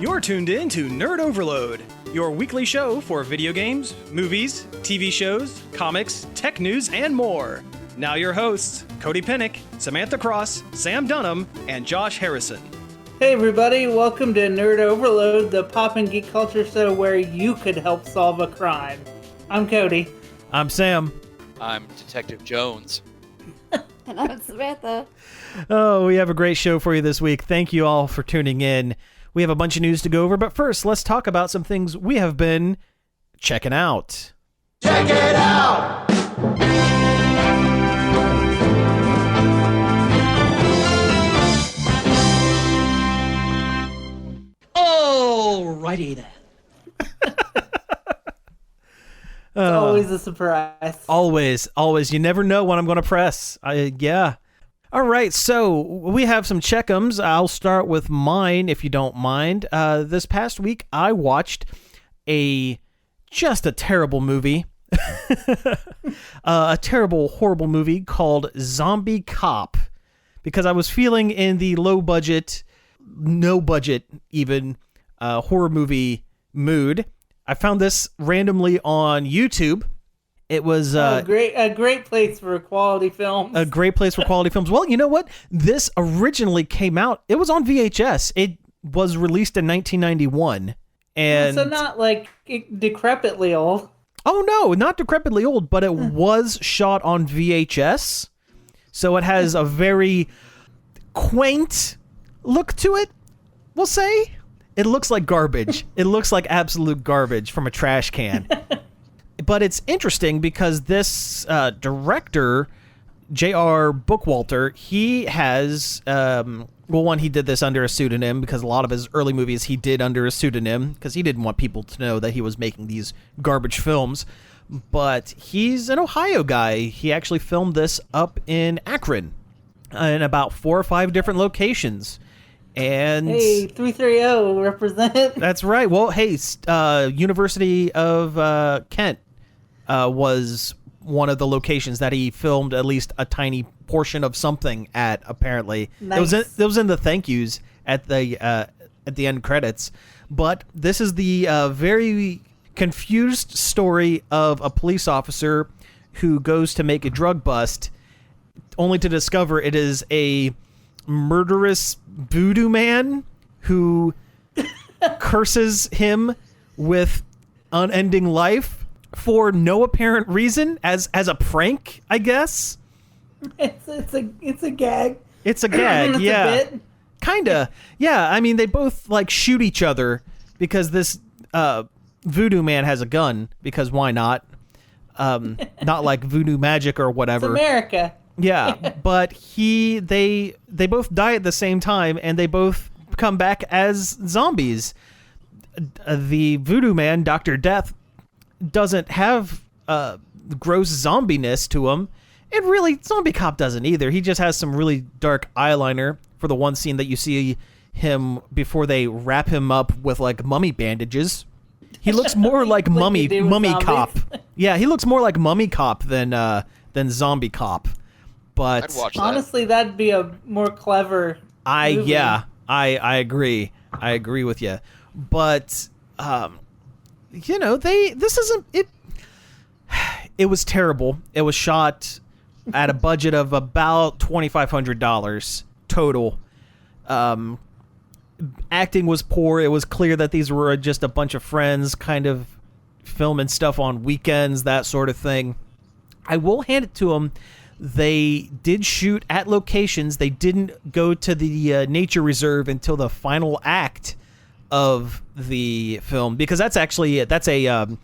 You're tuned in to Nerd Overload, your weekly show for video games, movies, TV shows, comics, tech news, and more. Now your hosts, Cody Pinnick, Samantha Cross, Sam Dunham, and Josh Harrison. Hey everybody, welcome to Nerd Overload, the pop and geek culture show where you could help solve a crime. I'm Cody. I'm Sam. I'm Detective Jones. And I'm Samantha. Oh, we have a great show for you this week. Thank you all for tuning in. We have a bunch of news to go over, but first, let's talk about some things we have been checking out. Check it out! Alrighty then. It's always a surprise. Always. You never know when I'm going to press. Yeah. All right, so we have some check'ems. I'll start with mine, if you don't mind. This past week, I watched just a terrible movie. A terrible, horrible movie called Zombie Cop. Because I was feeling in the low budget, no budget even, horror movie mood. I found this randomly on YouTube. It was a great place for quality films. A great place for quality films. Well, you know what? This originally came out. It was on VHS. It was released in 1991, and so not like decrepitly old. Oh no, not decrepitly old, but it was shot on VHS, so it has a very quaint look to it. We'll say it looks like garbage. It looks like absolute garbage from a trash can. But it's interesting because this director, J.R. Bookwalter, he has, he did this under a pseudonym because a lot of his early movies he did under a pseudonym because he didn't want people to know that he was making these garbage films. But he's an Ohio guy. He actually filmed this up in Akron in about 4 or 5 different locations. And hey, 330 represent. That's right. Well, hey, University of Kent was one of the locations that he filmed at least a tiny portion of something at. Apparently, nice. It was in the thank yous at the end credits. But this is the very confused story of a police officer who goes to make a drug bust, only to discover it is a murderous voodoo man who curses him with unending life for no apparent reason, as a prank, I guess. It's a gag. It's a gag, it's yeah. A bit. Kinda. Yeah, I mean they both like shoot each other because this voodoo man has a gun, because why not? Not like voodoo magic or whatever. It's America. Yeah, but they both die at the same time, and they both come back as zombies. The voodoo man, Dr. Death, doesn't have gross zombiness to him, and really, Zombie Cop doesn't either. He just has some really dark eyeliner for the one scene that you see him before they wrap him up with like mummy bandages. He looks more like mummy cop. Yeah, he looks more like Mummy Cop than Zombie Cop. But I'd watch that. Honestly, that'd be a more clever movie. I agree. I agree with you. But it was terrible. It was shot at a budget of about $2,500 total. Acting was poor. It was clear that these were just a bunch of friends kind of filming stuff on weekends, that sort of thing. I will hand it to them. They did shoot at locations. They didn't go to the nature reserve until the final act of the film, because that's a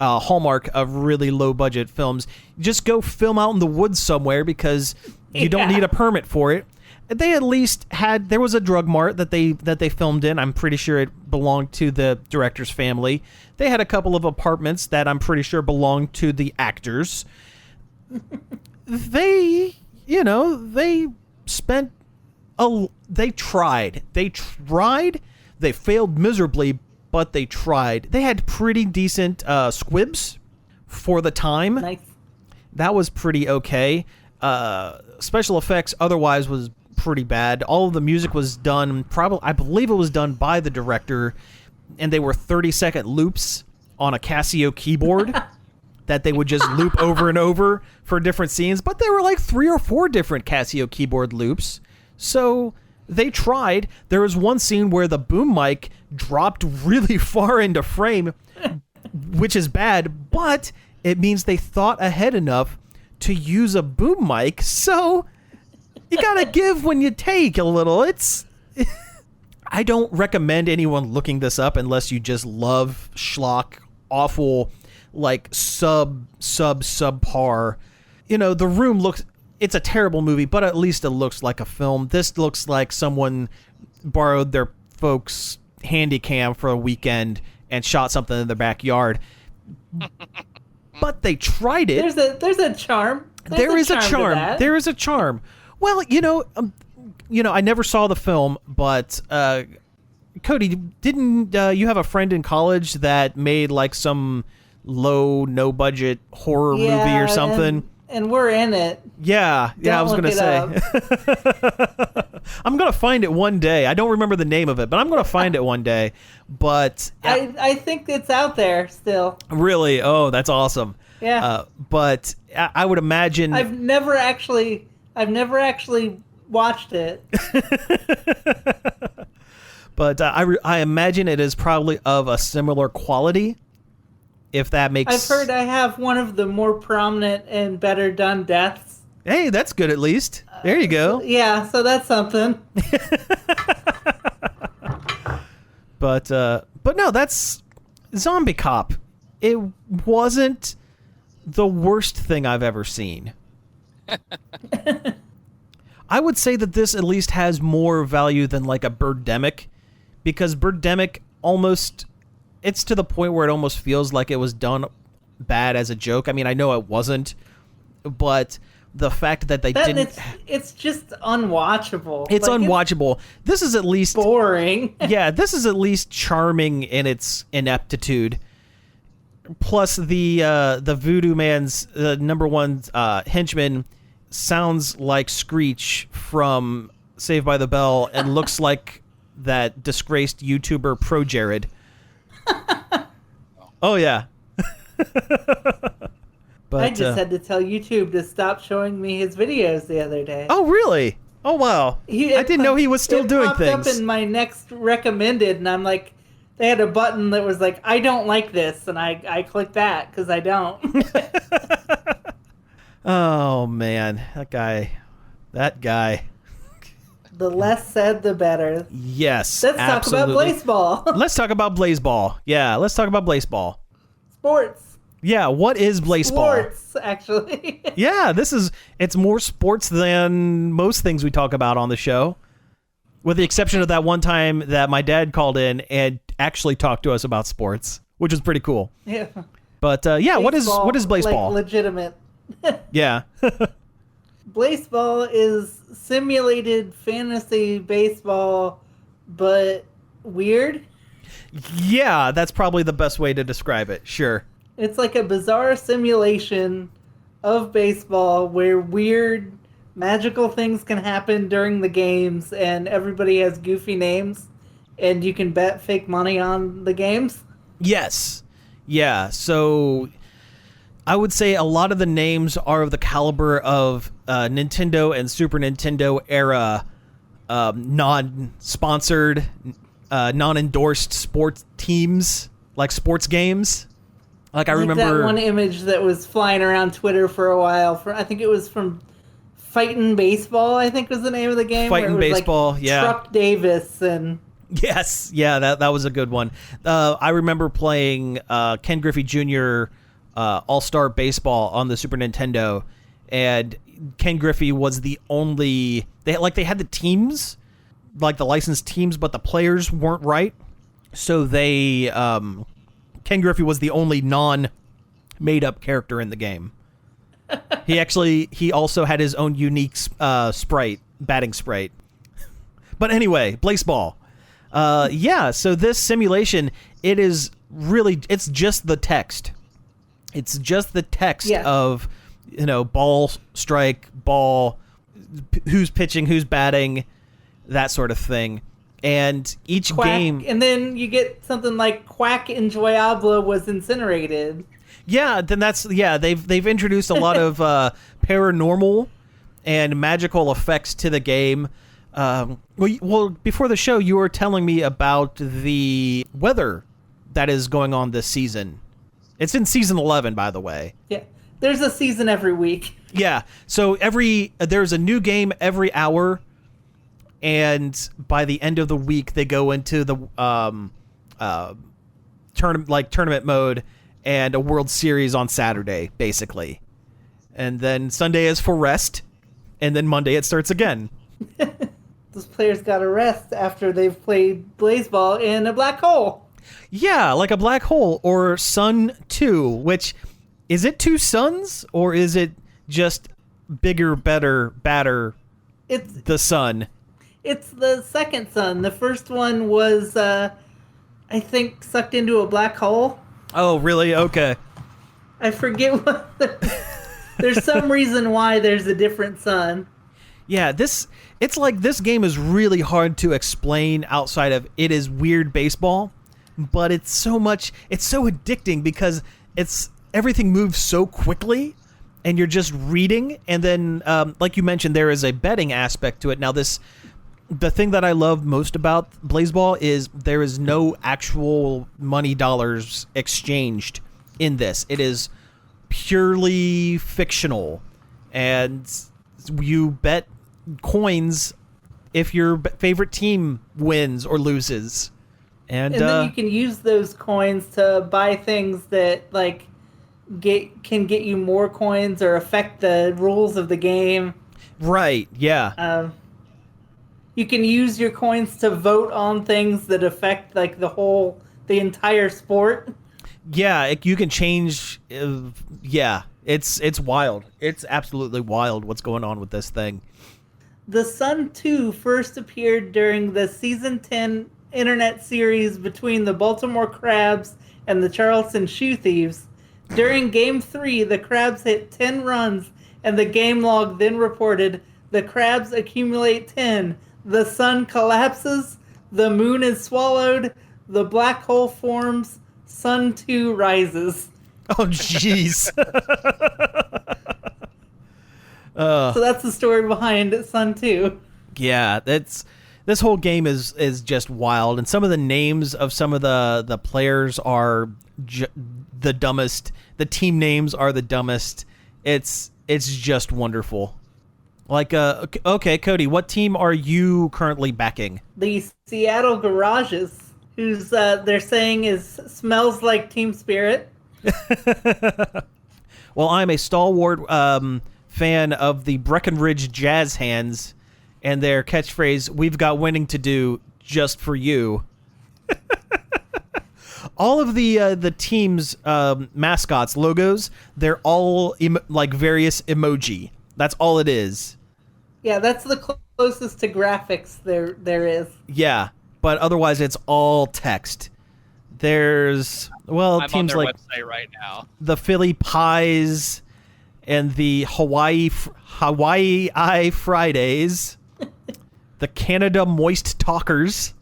hallmark of really low budget films. Just go film out in the woods somewhere because you don't need a permit for it. They at least there was a drug mart that they filmed in. I'm pretty sure it belonged to the director's family. They had a couple of apartments that I'm pretty sure belonged to the actors. They tried. They failed miserably, but they tried. They had pretty decent squibs for the time. Nice. That was pretty okay. Special effects otherwise was pretty bad. All of the music was done, I believe it was done by the director, and they were 30-second loops on a Casio keyboard that they would just loop over and over for different scenes. But they were like 3 or 4 different Casio keyboard loops. So they tried. There was one scene where the boom mic dropped really far into frame, which is bad, but it means they thought ahead enough to use a boom mic. So you gotta give when you take a little. I don't recommend anyone looking this up unless you just love schlock, awful, like subpar. The Room it's a terrible movie, but at least it looks like a film. This looks like someone borrowed their folks' handycam for a weekend and shot something in their backyard. But they tried it. There's a charm. There is a charm. There is a charm. Well, I never saw the film, but Cody, didn't you have a friend in college that made like some no budget horror movie or something? And we're in it. Yeah, I was gonna say. I'm gonna find it one day. I don't remember the name of it, but I'm gonna find it one day. But I think it's out there still. Really? Oh, that's awesome. Yeah. But I would imagine I've never actually watched it. But I imagine it is probably of a similar quality. If that makes... I've heard I have one of the more prominent and better done deaths. Hey, that's good at least. There you go. Yeah, so that's something. But no, that's Zombie Cop. It wasn't the worst thing I've ever seen. I would say that this at least has more value than like a Birdemic, because Birdemic almost... It's to the point where it almost feels like it was done bad as a joke. I mean, I know it wasn't, but the fact that they didn't... It's just unwatchable. It's unwatchable. This is at least... boring. Yeah, this is at least charming in its ineptitude. Plus, the Voodoo Man's number one henchman sounds like Screech from Saved by the Bell and looks like that disgraced YouTuber Pro Jared. Oh yeah. But I just had to tell YouTube to stop showing me his videos the other day. Oh really? Oh wow. I didn't know he was still doing things. It popped up in my next recommended, and I'm like, they had a button that was like, I don't like this, and I clicked that because I don't. Oh man, that guy. The less said, the better. Yes, Let's absolutely. talk about Blaseball. Let's talk about Blaseball. Yeah, let's talk about Blaseball. Sports. Yeah, what is Blaseball? Sports, actually. Yeah, it's more sports than most things we talk about on the show. With the exception of that one time that my dad called in and actually talked to us about sports, which was pretty cool. Yeah. But what is Blaseball? Like legitimate. Yeah. Blaseball is simulated fantasy baseball, but weird. Yeah, that's probably the best way to describe it. Sure. It's like a bizarre simulation of baseball where weird magical things can happen during the games, and everybody has goofy names, and you can bet fake money on the games. Yes. Yeah, so I would say a lot of the names are of the caliber of Nintendo and Super Nintendo era non-sponsored, non-endorsed sports teams, like sports games. Like I remember that one image that was flying around Twitter for a while. I think it was from Fightin' Baseball, I think was the name of the game. Fightin' Baseball, like yeah. Truck Davis and... Yes, yeah, that was a good one. I remember playing Ken Griffey Jr. All-Star Baseball on the Super Nintendo, and Ken Griffey was the only... They had the teams, like the licensed teams, but the players weren't right. So they... Ken Griffey was the only non-made-up character in the game. He also had his own unique batting sprite. But anyway, Blaseball. Yeah, so this simulation, it's just the text. It's just the text of, ball, strike, ball, who's pitching, who's batting, that sort of thing. And each Quack, game, and then you get something like Quack Enjoyable was incinerated. yeah, then they've introduced a lot of paranormal and magical effects to the game. Well, before the show, you were telling me about the weather that is going on this season. It's in season 11, by the way. Yeah, there's a season every week. Yeah, so there's a new game every hour, and by the end of the week, they go into the tournament mode and a World Series on Saturday, basically. And then Sunday is for rest, and then Monday it starts again. Those players got to rest after they've played Blaseball in a black hole. Yeah, like a black hole or Sun 2, which, is it two suns or is it just bigger, better, badder, the sun? It's the second sun. The first one was, I think, sucked into a black hole. Oh, really? Okay. I forget what there's some reason why there's a different sun. Yeah, it's like this game is really hard to explain outside of it is weird baseball, but it's so addicting because everything moves so quickly and you're just reading, and then like you mentioned, there is a betting aspect to it. Now the thing that I love most about Blaseball is there is no actual money dollars exchanged in this. It is purely fictional, and you bet coins if your favorite team wins or loses. And then you can use those coins to buy things that like can get you more coins or affect the rules of the game. Right, yeah. You can use your coins to vote on things that affect like the entire sport. Yeah, you can change. Yeah, it's wild. It's absolutely wild what's going on with this thing. The Sun 2 first appeared during the Season 10 internet series between the Baltimore Crabs and the Charleston Shoe Thieves. During Game 3, the Crabs hit 10 runs, and the game log then reported, the Crabs accumulate 10, the sun collapses, the moon is swallowed, the black hole forms, Sun 2 rises. Oh, jeez. So that's the story behind Sun 2. Yeah, this whole game is just wild, and some of the names of some of the players are the dumbest. The team names are the dumbest. It's just wonderful. Like, okay, Cody, what team are you currently backing? The Seattle Garages, who's they're saying smells like Team Spirit. Well, I'm a stalwart fan of the Breckenridge Jazz Hands and their catchphrase, "We've got winning to do just for you." All of the team's mascots, logos, they're all like various emoji. That's all it is. Yeah, that's the closest to graphics there is. Yeah, but otherwise it's all text. There's, well, I'm teams on their like website right now. the Philly Pies and the Hawaii Fridays, the Canada Moist Talkers.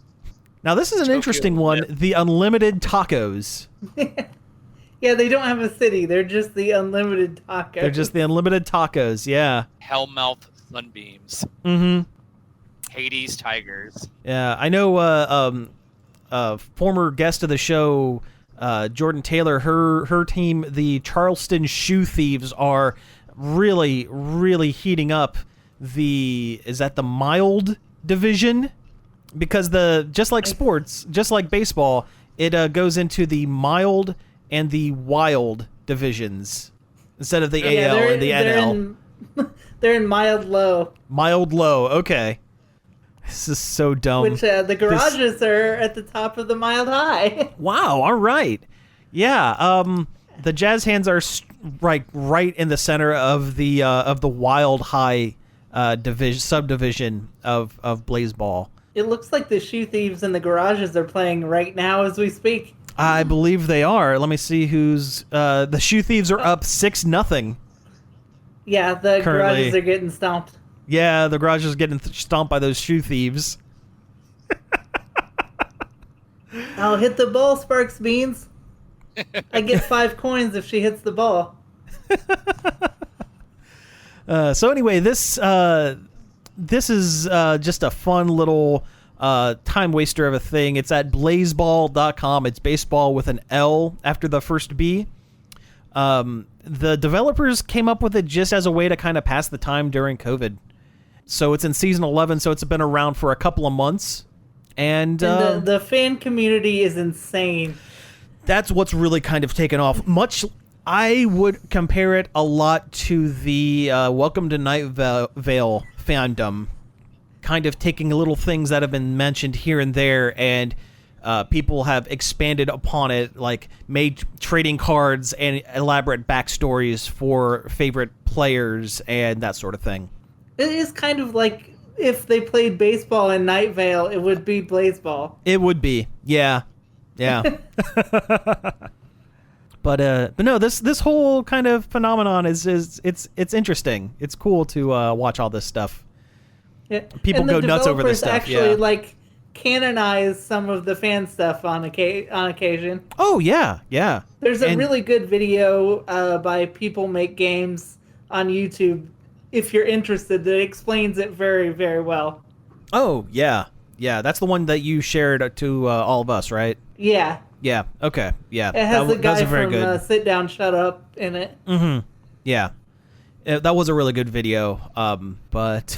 Now this is an interesting one. Yeah. The Unlimited Tacos. Yeah, they don't have a city. They're just the Unlimited Tacos. They're just the Unlimited Tacos. Yeah. Hellmouth Sunbeams. Mm-hmm. Hades Tigers. Yeah, I know. Former guest of the show, Jordan Taylor, her team, the Charleston Shoe Thieves, are really, really heating up is that the mild division? Because just like sports, just like baseball, it goes into the mild and the wild divisions instead of the AL and the NL. They're in mild low. Mild low, okay. This is so dumb. Which the garages are at the top of the mild high. Wow, all right. Yeah, the Jazz Hands are right in the center of the wild high subdivision of Blaseball. It looks like the Shoe Thieves and the garages are playing right now as we speak. I believe they are. Let me see who's the Shoe Thieves are up 6-0. Yeah, the Currently. garages are getting stomped. Yeah, the garage is getting stomped by those shoe thieves. I'll hit the ball, Sparks Beans. I get 5 coins if she hits the ball. So anyway, this is just a fun little time waster of a thing. It's at blaseball.com. It's baseball with an L after the first B. The developers came up with it just as a way to kind of pass the time during COVID. So it's in season 11, so it's been around for a couple of months. And the fan community is insane. That's what's really kind of taken off. I would compare it a lot to the Welcome to Night Vale fandom, kind of taking little things that have been mentioned here and there, and people have expanded upon it, like made trading cards and elaborate backstories for favorite players and that sort of thing. It is kind of like if they played baseball in Night Vale, it would be Blaseball. It would be, yeah. But no, this whole kind of phenomenon is it's interesting. It's cool to watch all this stuff. Yeah. People go nuts over this stuff. Actually, like canonize some of the fan stuff on occasion. Oh yeah. There's a really good video by People Make Games on YouTube. If you're interested, that explains it very, very well. Oh yeah. That's the one that you shared to all of us, right? Yeah. Yeah. Okay. Yeah. It has the guy very from Sit Down, Shut Up in it. Mm-hmm. Yeah. That was a really good video. But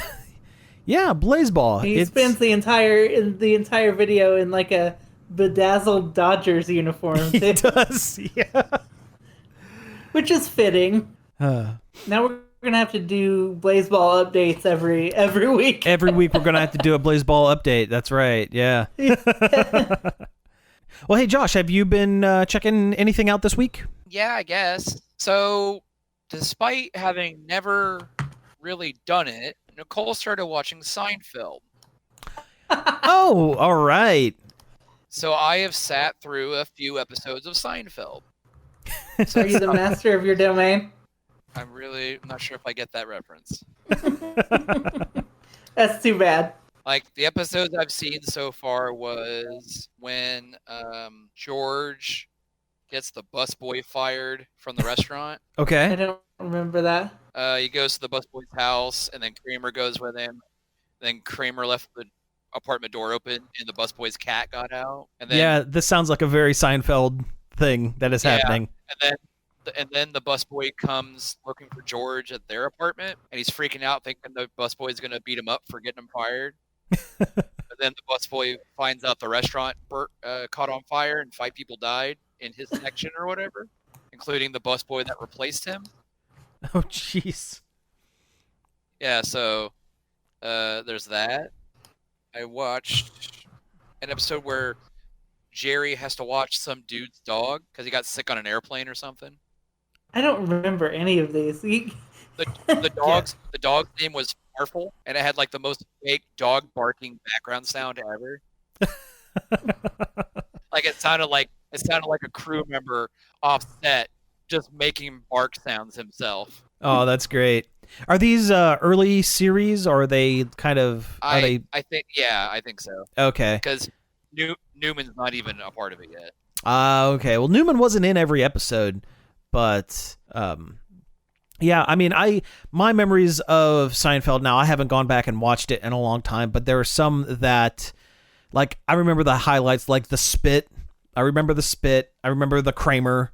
yeah, Blaseball. He spends the entire video in like a bedazzled Dodgers uniform. He does. Yeah. Which is fitting. Now we're gonna have to do Blaseball updates every week. Every week we're gonna have to do a Blaseball update. That's right. Yeah. Well, hey Josh, have you been checking anything out this week? Yeah, I guess. So, despite having never really done it, Nicole started watching Seinfeld. Oh, all right. So I have sat through a few episodes of Seinfeld. Are you the master of your domain? I'm not sure if I get that reference. That's too bad. Like, the episodes I've seen so far was when George gets the busboy fired from the restaurant. I Okay. don't remember that. He goes to the busboy's house, and then Kramer goes with him. Then Kramer left the apartment door open, and the busboy's cat got out. And then, Yeah, this sounds like a very Seinfeld thing that is happening. And then the busboy comes looking for George at their apartment, and he's freaking out, thinking the busboy's going to beat him up for getting him fired. But then the busboy finds out the restaurant caught on fire and 5 people died in his section or whatever, including the busboy that replaced him. Oh, jeez. Yeah, so there's that. I watched an episode where Jerry has to watch some dude's dog because he got sick on an airplane or something. I don't remember any of these. The dog's name was Farfel, and it had like the most fake dog barking background sound ever. Like it sounded like a crew member off set just making him bark sounds himself. Oh, that's great. Are these early series, or are they kind of? I think so. Okay. Because Newman's not even a part of it yet. Okay. Well, Newman wasn't in every episode, but yeah. I mean, my memories of Seinfeld now. I haven't gone back and watched it in a long time, but there are some that, like, I remember the highlights, like the spit. I remember the spit. I remember the Kramer.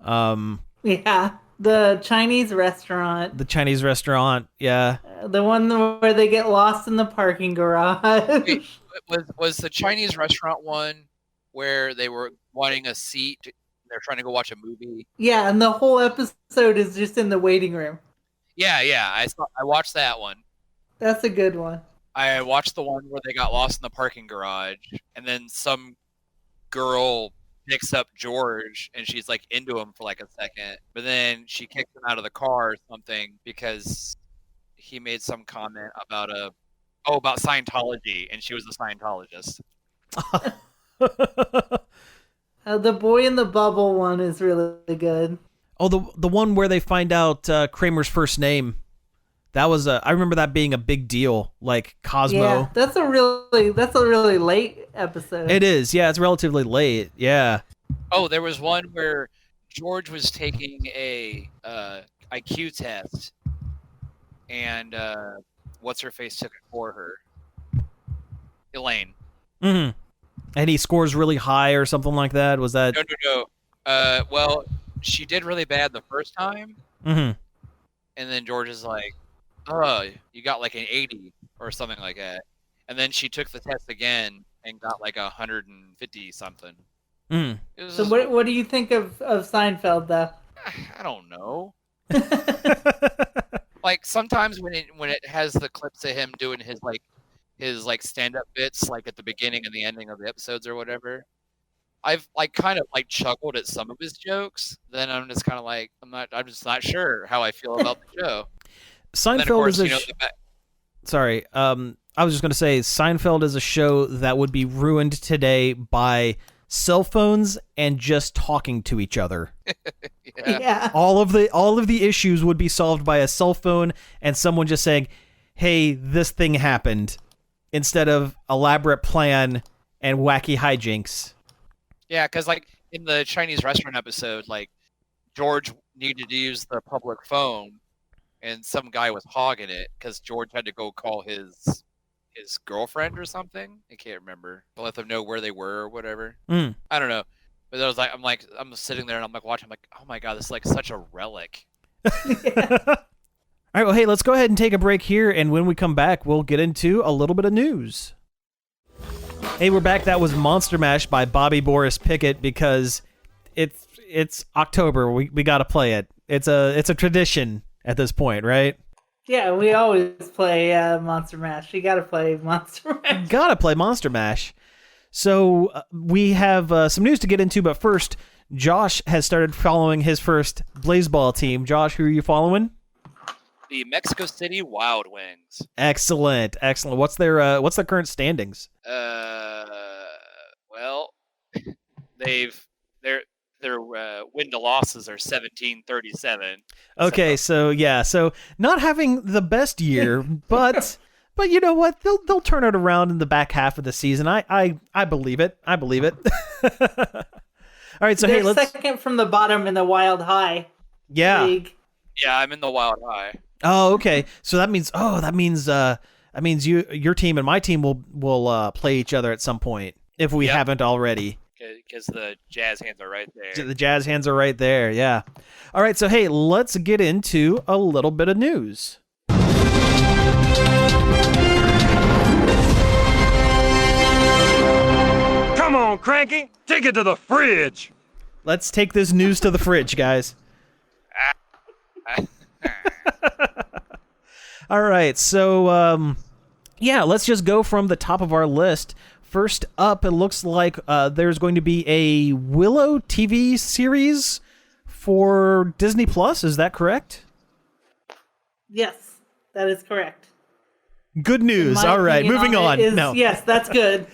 Yeah, the Chinese restaurant. Yeah. The one where they get lost in the parking garage. Wait, was the Chinese restaurant one where they were wanting a seat? They're trying to go watch a movie. Yeah, and the whole episode is just in the waiting room. Yeah. I watched that one. That's a good one. I watched the one where they got lost in the parking garage, and then some girl picks up George, and she's like into him for like a second, but then she kicks him out of the car or something because he made some comment about Scientology, and she was a Scientologist. The boy in the bubble one is really good. Oh, the one where they find out Kramer's first name. That was I remember that being a big deal. Like Cosmo. Yeah, that's a really late episode. It is. Yeah, it's relatively late. Yeah. Oh, there was one where George was taking a IQ test, and what's her face took it for her. Elaine. Mm-hmm. And he scores really high or something like that. Was that? No. Well, she did really bad the first time, Mm-hmm. and then George is like, "Oh, you got like an 80 or something like that," and then she took the test again and got like 150 something. Mm. It was So what do you think of Seinfeld, though? I don't know. Like sometimes when it has the clips of him doing his stand-up bits, like at the beginning and the ending of the episodes or whatever, I've like kind of like chuckled at some of his jokes. Then I'm just kind of like I'm just not sure how I feel about the show. Seinfeld is a sorry. I was just going to say Seinfeld is a show that would be ruined today by cell phones and just talking to each other. Yeah. All of the issues would be solved by a cell phone and someone just saying, "Hey, this thing happened," instead of elaborate plan and wacky hijinks. Yeah, because like in the Chinese restaurant episode, like George needed to use the public phone, and some guy was hogging it because George had to go call his girlfriend or something. I can't remember. To let them know where they were or whatever. Mm. I don't know. But I was like, I'm sitting there and I'm like watching. I'm like, oh my god, this is like such a relic. All right, well, hey, let's go ahead and take a break here, and when we come back, we'll get into a little bit of news. Hey, we're back. That was Monster Mash by Bobby Boris Pickett because it's October. We got to play it. It's a tradition at this point, right? Yeah, we always play Monster Mash. You gotta play Monster Mash. Gotta play Monster Mash. So we have some news to get into, but first, Josh has started following his first Blaseball team. Josh, who are you following? The Mexico City Wild Wings. Excellent. What's their current standings? Well, their win to losses are 17-37. Okay, so not having the best year, but you know what? They'll turn it around in the back half of the season. I believe it. I believe it. All right, so They're hey, let's second from the bottom in the Wild High League. Yeah, I'm in the Wild High. Oh, okay. So that means your team and my team will play each other at some point if we haven't already. Because the Jazz hands are right there. The Jazz hands are right there, yeah. All right, so hey, let's get into a little bit of news. Come on, Cranky, take it to the fridge. Let's take this news to the fridge, guys. All right, so let's just go from the top of our list. First up, it looks like there's going to be a Willow TV series for Disney Plus. Is that correct? Yes, that is correct. Good news. All right, moving on. No. Yes, that's good.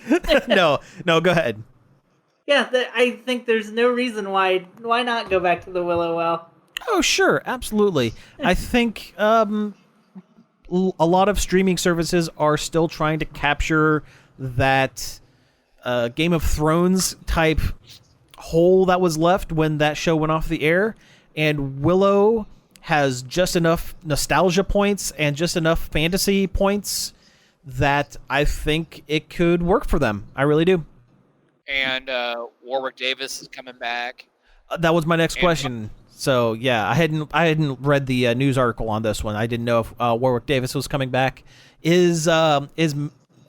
no, go ahead. Yeah, I think there's no reason why not go back to the Willow well. Oh, sure, absolutely. I think a lot of streaming services are still trying to capture that Game of Thrones type hole that was left when that show went off the air, and Willow has just enough nostalgia points and just enough fantasy points that I think it could work for them. I really do. And Warwick Davis is coming back. That was my next question. So yeah, I hadn't read the news article on this one. I didn't know if Warwick Davis was coming back. Is Mad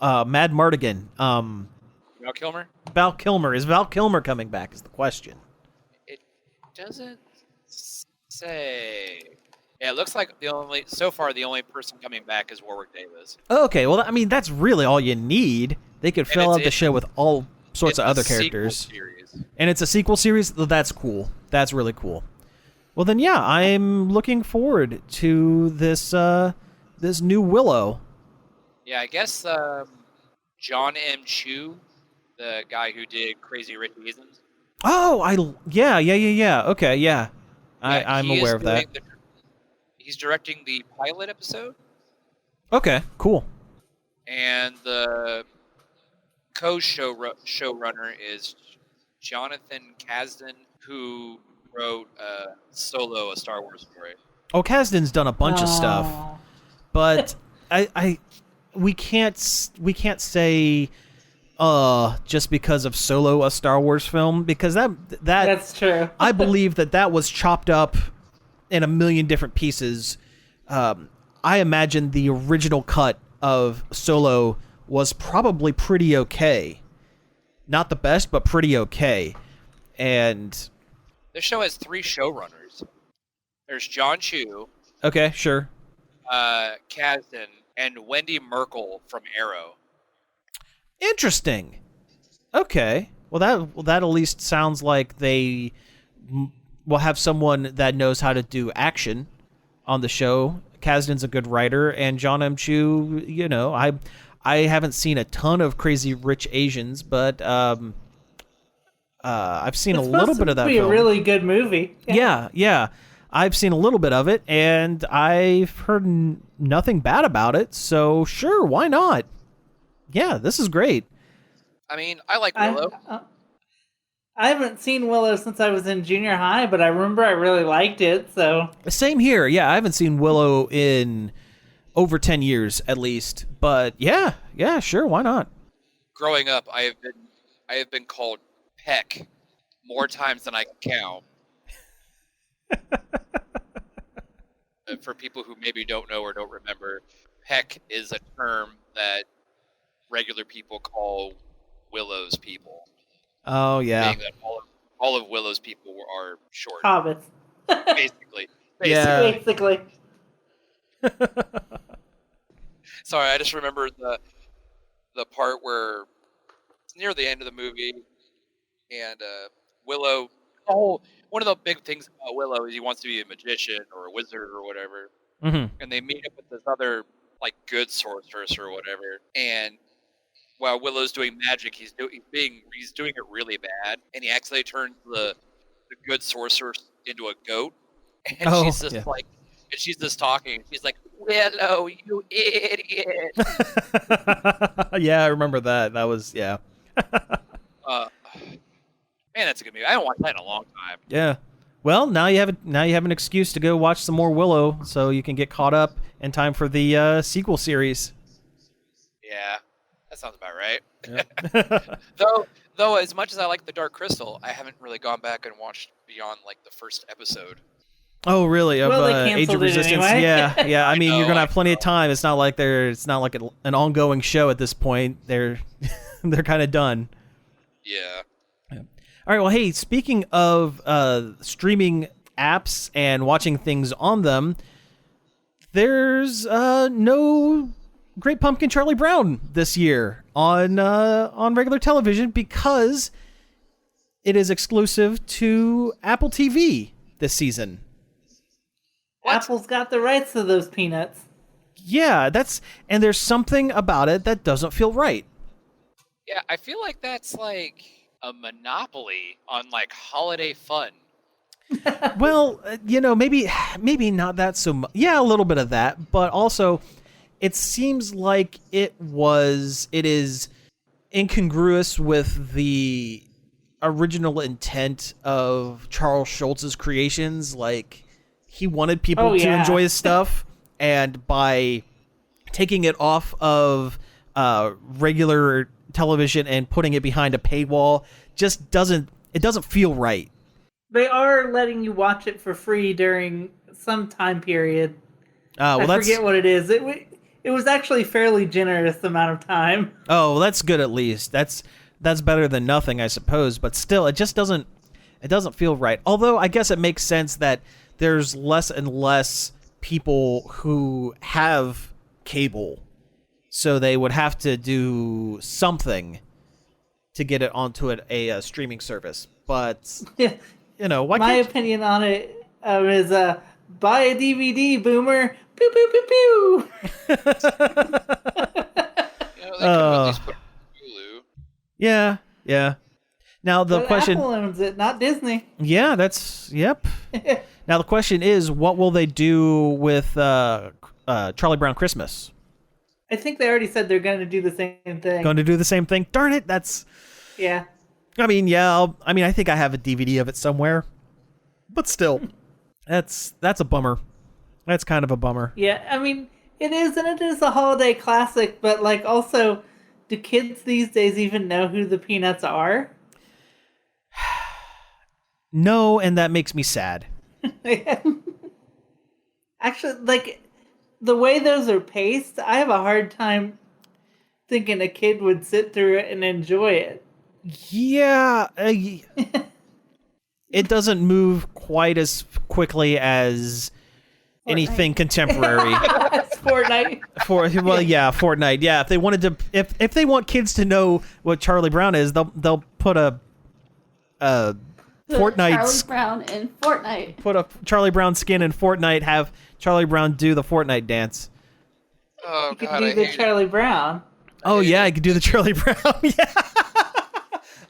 Mardigan? Val Kilmer. Val Kilmer. Is Val Kilmer coming back? Is the question. It doesn't say. Yeah, it looks like the only person coming back is Warwick Davis. Okay, well, I mean that's really all you need. They could fill out the show with all sorts of other characters. And it's a sequel series. That's cool. That's really cool. Well, then, yeah, I'm looking forward to this this new Willow. Yeah, I guess John M. Chu, the guy who did Crazy Rich Asians. Oh, yeah. Okay, yeah. I'm aware of that. He's directing the pilot episode, Okay, cool. and the co-showrunner is Jonathan Kasdan, who wrote Solo, a Star Wars story. Oh, Kasdan's done a bunch of stuff, Oh. but we can't say just because of Solo, a Star Wars film, because That's true. I believe that was chopped up in a million different pieces. I imagine the original cut of Solo was probably pretty okay. Not the best, but pretty okay. And This show has 3 showrunners. There's John Chu, okay, sure. Kasdan, and Wendy Merkel from Arrow. Interesting. Okay. Well, that at least sounds like they will have someone that knows how to do action on the show. Kasdan's a good writer, and John M. Chu, I haven't seen a ton of Crazy Rich Asians, but I've seen a little bit of that It's supposed to be film. a really good movie. Yeah. I've seen a little bit of it, and I've heard nothing bad about it, so sure, why not? Yeah, this is great. I mean, I like Willow. I haven't seen Willow since I was in junior high, but I remember I really liked it, so... Same here. Yeah, I haven't seen Willow in over 10 years, at least. But yeah, sure, why not? Growing up, I have been called Peck more times than I can count. For people who maybe don't know or don't remember, Peck is a term that regular people call Willow's people. Oh, yeah. Being that all of Willow's people are short, Hobbits. basically. Yeah. Basically. Sorry, I just remember the part where it's near the end of the movie, and Willow. Oh, one of the big things about Willow is he wants to be a magician or a wizard or whatever, and they meet up with this other like good sorceress or whatever, and while Willow's doing magic, he's doing it really bad, and he accidentally turns the good sorceress into a goat, and she's just like. And she's just talking. She's like, "Willow, you idiot!" Yeah, I remember that. That was Man, that's a good movie. I haven't watched that in a long time. Yeah. Well, now you have an excuse to go watch some more Willow, so you can get caught up in time for the sequel series. Yeah, that sounds about right. Yeah. Though, as much as I like The Dark Crystal, I haven't really gone back and watched beyond like the first episode. Oh, really? Of Well, they Age of canceled it Resistance? anyway. Yeah. I mean, you're gonna have plenty of know. time. It's not like an ongoing show at this point. They're kind of done. Yeah. All right. Well, hey, speaking of streaming apps and watching things on them, there's no Great Pumpkin Charlie Brown this year on regular television because it is exclusive to Apple TV this season. Apple's got the rights to those peanuts. Yeah, and there's something about it that doesn't feel right. Yeah, I feel like that's like a monopoly on like holiday fun. Well, maybe not that so much. Yeah, a little bit of that, but also it seems like it is incongruous with the original intent of Charles Schultz's creations. Like, he wanted people to enjoy his stuff, and by taking it off of regular television and putting it behind a paywall just doesn't feel right. They are letting you watch it for free during some time period. I forget what it is. It was actually fairly generous amount of time. Oh, well, that's good at least. That's better than nothing, I suppose. But still, it just doesn't feel right. Although I guess it makes sense that there's less and less people who have cable, so they would have to do something to get it onto a streaming service. But why My can't opinion on it is buy a DVD, boomer. Pew pew pew pew. They could at least put it on Hulu. Yeah. Now the But question, Apple owns it, not Disney. yeah, yep. Now the question is, what will they do with Charlie Brown Christmas? I think they already said they're going to do the same thing. Going to do the same thing? Darn it! Yeah. I mean, yeah. I think I have a DVD of it somewhere, but still, that's a bummer. That's kind of a bummer. Yeah, I mean, it is, and it is a holiday classic, but, like, also, do kids these days even know who the Peanuts are? No, and that makes me sad. Actually, like, the way those are paced, I have a hard time thinking a kid would sit through it and enjoy it. Yeah. It doesn't move quite as quickly as anything contemporary. It's Fortnite. Fortnite. Yeah, if they wanted to, if they want kids to know what Charlie Brown is, they'll put a Fortnite. Charlie Brown in Fortnite. Put a Charlie Brown skin in Fortnite. Have Charlie Brown do the Fortnite dance. Oh You could god, do I the hate Charlie Brown. Oh yeah, I could do the Charlie Brown. Yeah.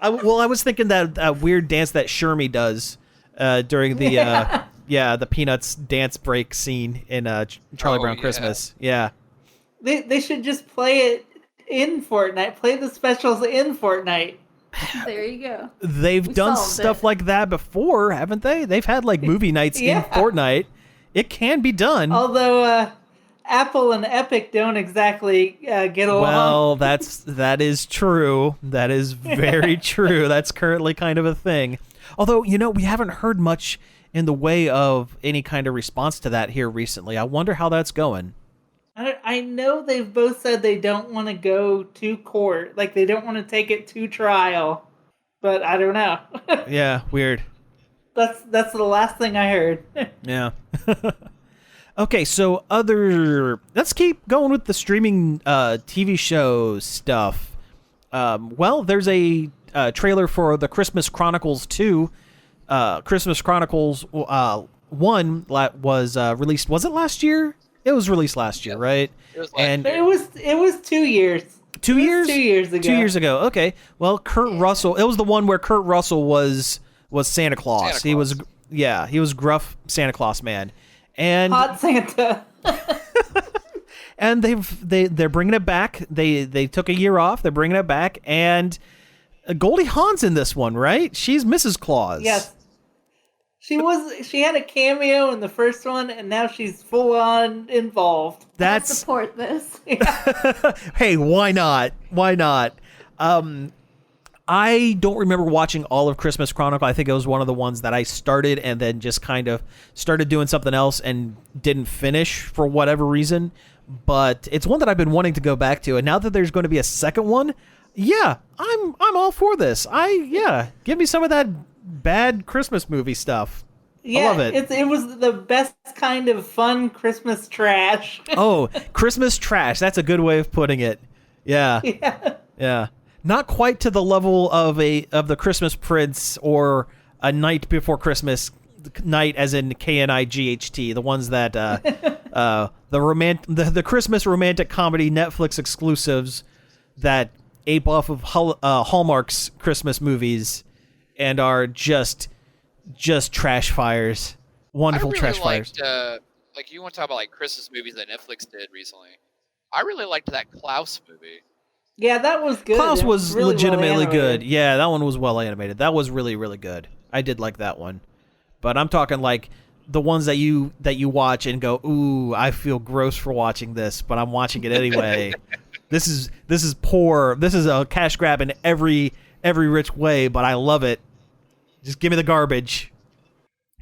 I was thinking that weird dance that Shermie does during the the Peanuts dance break scene in Charlie Brown Christmas. Yeah. They should just play it in Fortnite. Play the specials in Fortnite. There you go. They've done solved stuff it. like that before, haven't they? They've had like movie nights in Fortnite. It can be done. Although Apple and Epic don't exactly get along. Well, that is true. That is very true. That's currently kind of a thing. Although, we haven't heard much in the way of any kind of response to that here recently. I wonder how that's going. I know they've both said they don't want to go to court. Like, they don't want to take it to trial. But I don't know. Yeah, weird. That's the last thing I heard. Yeah. Okay, so let's keep going with the streaming TV show stuff. Well, there's a trailer for the Christmas Chronicles 2. Christmas Chronicles 1 was released. Was it last year? It was released last year, right? It was last year. It was 2 years. 2 years? 2 years ago. 2 years ago. Okay. Well, Kurt Russell. It was the one where Kurt Russell was Santa Claus. He was gruff Santa Claus man. And Hot Santa. and they're bringing it back. They took a year off. They're bringing it back, and Goldie Hawn's in this one, right? She's Mrs. Claus. Yes. She had a cameo in the first one, and now she's full on involved. I support this. Hey, why not? Why not? I don't remember watching all of Christmas Chronicle. I think it was one of the ones that I started and then just kind of started doing something else and didn't finish for whatever reason. But it's one that I've been wanting to go back to. And now that there's going to be a second one, yeah, I'm all for this. Give me some of that bad Christmas movie stuff. Yeah, I love it. It was the best kind of fun Christmas trash. Oh, Christmas trash. That's a good way of putting it. Yeah. Yeah. Not quite to the level of the Christmas Prince or A Night Before Christmas, night as in KNIGHT, the ones that the Christmas romantic comedy Netflix exclusives that ape off of Hallmark's Christmas movies and are just trash fires. Wonderful trash fires. Like, you want to talk about like Christmas movies that Netflix did recently. I really liked that Klaus movie. Yeah, that was good. Klaus was really legitimately well good. Yeah, that one was well animated. That was really, really good. I did like that one. But I'm talking like the ones that you watch and go, ooh, I feel gross for watching this, but I'm watching it anyway. This is poor. This is a cash grab in every rich way, but I love it. Just give me the garbage.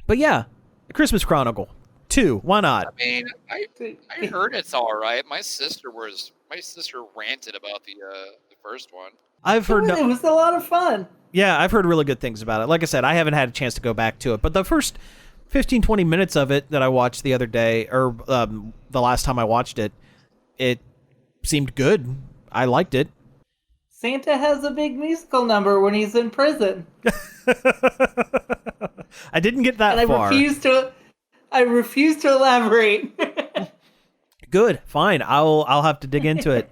But yeah, the Christmas Chronicle 2. Why not? I mean, I heard it's all right. My sister ranted about the first one. I've heard it was a lot of fun. Yeah, I've heard really good things about it. Like I said, I haven't had a chance to go back to it, but the first 15, 20 minutes of it that I watched the other day, or the last time I watched it, it seemed good. I liked it. Santa has a big musical number when he's in prison. I didn't get that far. I refuse to elaborate. Good, fine. I'll have to dig into it.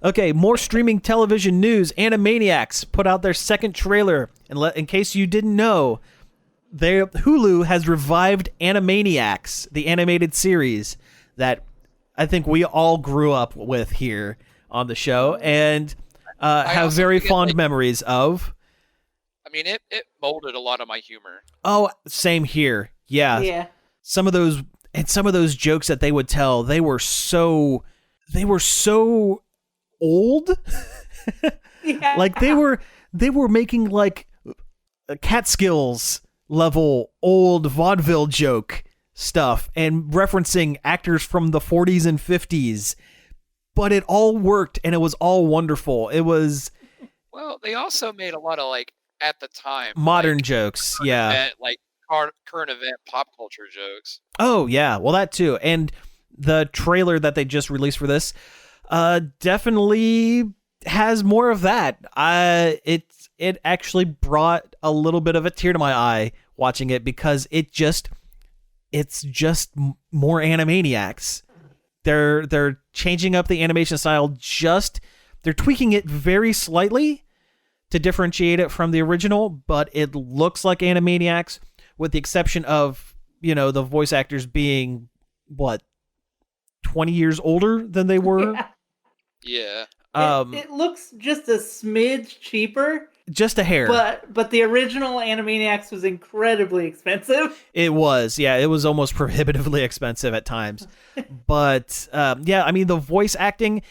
Okay, more streaming television news. Animaniacs put out their second trailer. And in case you didn't know, Hulu has revived Animaniacs, the animated series that I think we all grew up with here on the show and have very fond memories of. I mean, it molded a lot of my humor. Oh, same here. Yeah. Yeah. Some of those jokes that they would tell, they were so old. Yeah. Like they were making like Catskills level old vaudeville joke stuff and referencing actors from the 40s and 50s, but it all worked and it was all wonderful. It was, well, they also made a lot of like at the time modern like, jokes. current Yeah. event, like current event pop culture jokes. Oh yeah. Well, that too. And the trailer that they just released for this definitely has more of that. It actually brought a little bit of a tear to my eye watching it because it's just more Animaniacs. They're changing up the animation style. They're tweaking it very slightly to differentiate it from the original, but it looks like Animaniacs with the exception of, the voice actors being 20 years older than they were. Yeah. It looks just a smidge cheaper. Just a hair. But the original Animaniacs was incredibly expensive. It was. Yeah, it was almost prohibitively expensive at times. But yeah, I mean the voice acting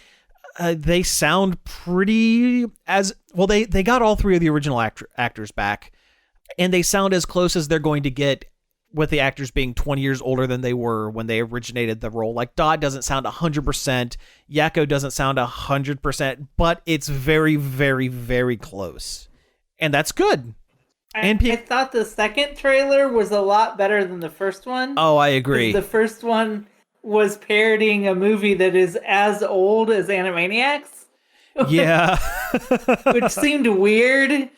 they sound pretty as well. They got all three of the original actors back, and they sound as close as they're going to get with the actors being 20 years older than they were when they originated the role. Like Dot doesn't sound 100%, Yakko doesn't sound 100%, but it's very, very, very close, and that's good. I thought the second trailer was a lot better than the first one. Oh, I agree. The first one was parodying a movie that is as old as Animaniacs. Yeah. Which seemed weird.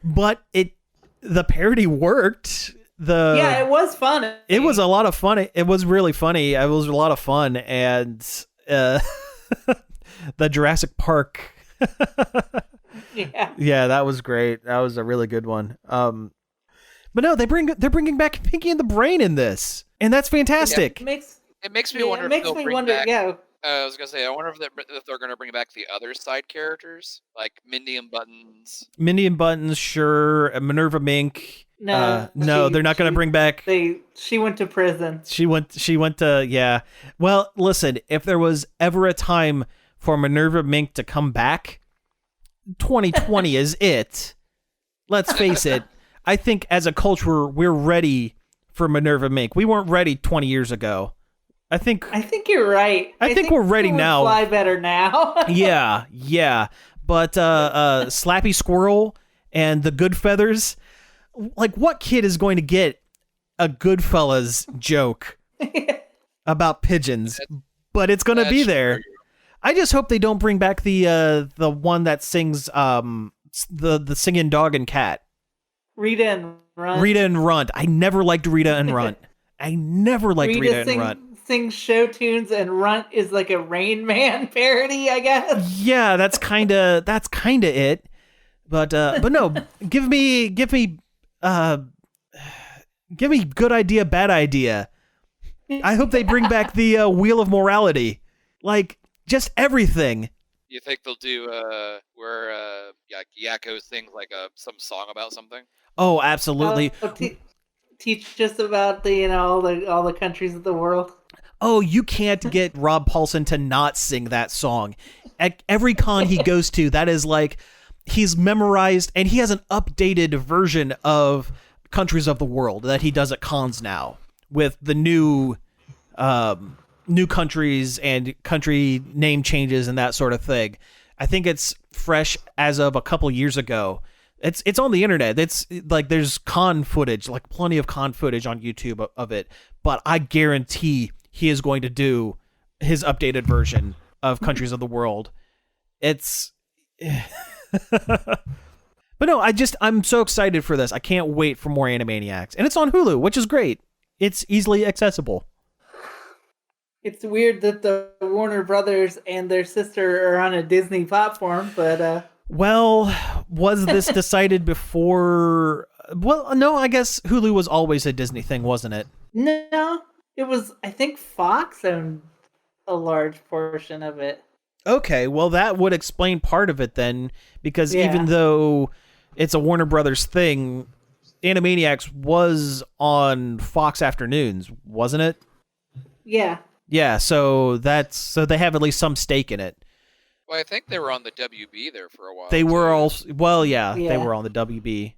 But the parody worked. Yeah, it was fun. It was a lot of fun. It was really funny. It was a lot of fun. And the Jurassic Park. Yeah, that was great. That was a really good one. But no, they're bringing back Pinky and the Brain in this, and that's fantastic. It makes me wonder if they'll bring back. Yeah. I was gonna say, I wonder if they're gonna bring back the other side characters, like Mindy and Buttons. Mindy and Buttons, sure. Minerva, Mink. No, they're not going to bring back. She went to prison. She went to, yeah. Well, listen, if there was ever a time for Minerva Mink to come back, 2020 is it. Let's face it. I think as a culture, we're ready for Minerva Mink. We weren't ready 20 years ago. I think you're right. I think we're ready now. Fly better now. Yeah. But Slappy Squirrel and the Good Feathers. Like, what kid is going to get a Goodfellas joke about pigeons? But it's going to be there. True. I just hope they don't bring back the one that sings the singing dog and cat. Rita and Runt. Rita and Runt. I never liked Rita and Runt. Rita and Runt. Sings show tunes, and Runt is like a Rain Man parody, I guess. Yeah, that's kind of it. But no, give me good idea, bad idea. I hope they bring back the Wheel of Morality. Like, just everything. You think they'll do where Yakko sings like some song about something? Oh, absolutely. Teach us about all the countries of the world. Oh, you can't get Rob Paulson to not sing that song. At every con he goes to, that is like he's memorized, and he has an updated version of Countries of the World that he does at cons now with the new countries and country name changes and that sort of thing. I think it's fresh as of a couple years ago. It's on the internet. It's like there's con footage, like plenty of con footage on YouTube of it. But I guarantee he is going to do his updated version of Countries of the World. It's but no, I'm so excited for this. I can't wait for more Animaniacs. And it's on Hulu, which is great. It's easily accessible. It's weird that the Warner Brothers and their sister are on a Disney platform, but Well, was this decided before? Well, no, I guess Hulu was always a Disney thing, wasn't it? no, it was. I think Fox owned a large portion of it. Okay, well, that would explain part of it then, because Yeah. even though it's a Warner Brothers thing, Animaniacs was on Fox afternoons, wasn't it? Yeah. Yeah, so they have at least some stake in it. Well, I think they were on the WB there for a while. They were too. also, well, yeah, they Yeah. were on the WB.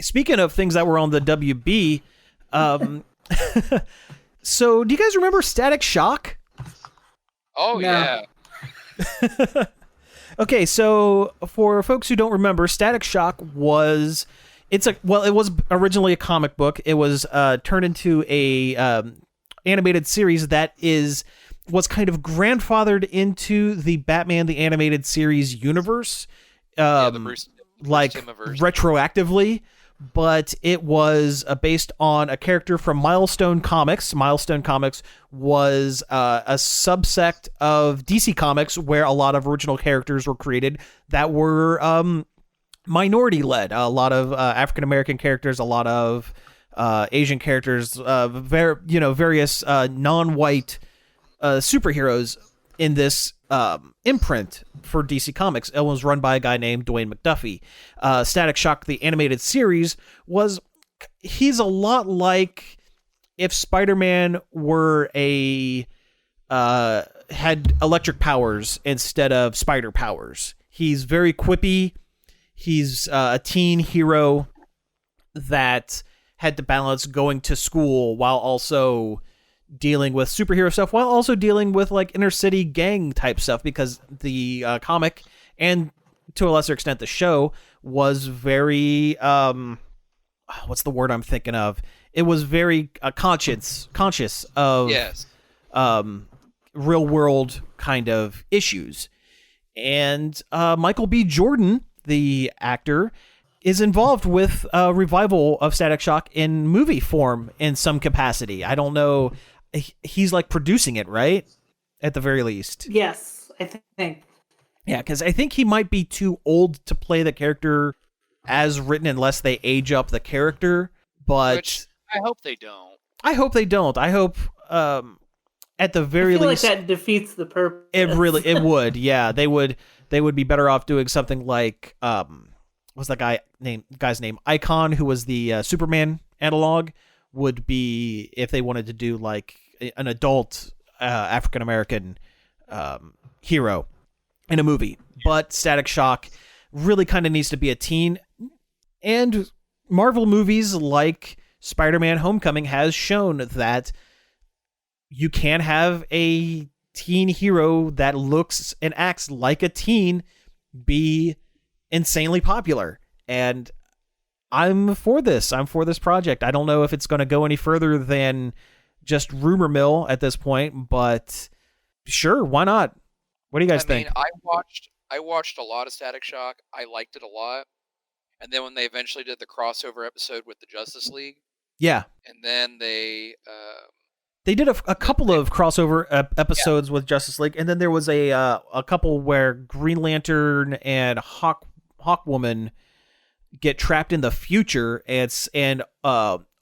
Speaking of things that were on the WB, so do you guys remember Static Shock? Oh, No. yeah. Okay, so for folks who don't remember, Static Shock was it was originally a comic book. It was turned into a animated series that was kind of grandfathered into the Batman the Animated Series universe, Yeah, the Bruce like Timm-averse. retroactively. But it was based on a character from Milestone Comics. Milestone Comics was a subsect of DC Comics where a lot of original characters were created that were minority-led. A lot of African-American characters, a lot of Asian characters, various non-white superheroes in this imprint for DC Comics. It was run by a guy named Dwayne McDuffie. Static Shock, the animated series, he's a lot like if Spider-Man were had electric powers instead of spider powers. He's very quippy. He's a teen hero that had to balance going to school while also dealing with superhero stuff, while also dealing with like inner city gang type stuff, because the comic and to a lesser extent the show was very what's the word I'm thinking of? It was very conscious of Yes. real world kind of issues. And Michael B. Jordan, the actor, is involved with a revival of Static Shock in movie form in some capacity. I don't know. He's like producing it, right? At the very least. Yes, I think. Yeah, because I think he might be too old to play the character as written unless they age up the character. But Which I hope they don't. I hope they don't. I hope at the very I feel least like that defeats the purpose. it would. Yeah, they would be better off doing something like what's that guy's name? Icon, who was the Superman analog, would be if they wanted to do like an adult African American hero in a movie. But Static Shock really kind of needs to be a teen, and Marvel movies like Spider-Man Homecoming has shown that you can have a teen hero that looks and acts like a teen be insanely popular. And I'm for this. I'm for this project. I don't know if it's going to go any further than just rumor mill at this point, but sure, why not? What do you guys think? I watched a lot of Static Shock. I liked it a lot. And then when they eventually did the crossover episode with the Justice League, Yeah. and then they did a couple of crossover episodes with Justice League, and then there was a couple where Green Lantern and Hawkwoman get trapped in the future, and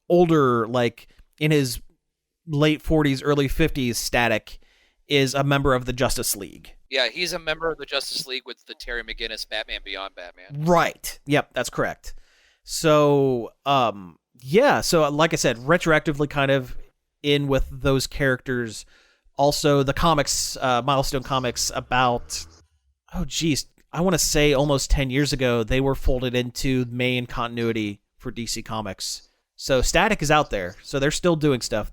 older, like in his late 40s, early 50s, Static is a member of the Justice League. Yeah, he's a member of the Justice League with the Terry McGinnis Batman Beyond Batman. Right. Yep, that's correct. So, so like I said, retroactively kind of in with those characters. Also, the comics, Milestone Comics, about, I want to say almost 10 years ago, they were folded into main continuity for DC Comics. So Static is out there. So they're still doing stuff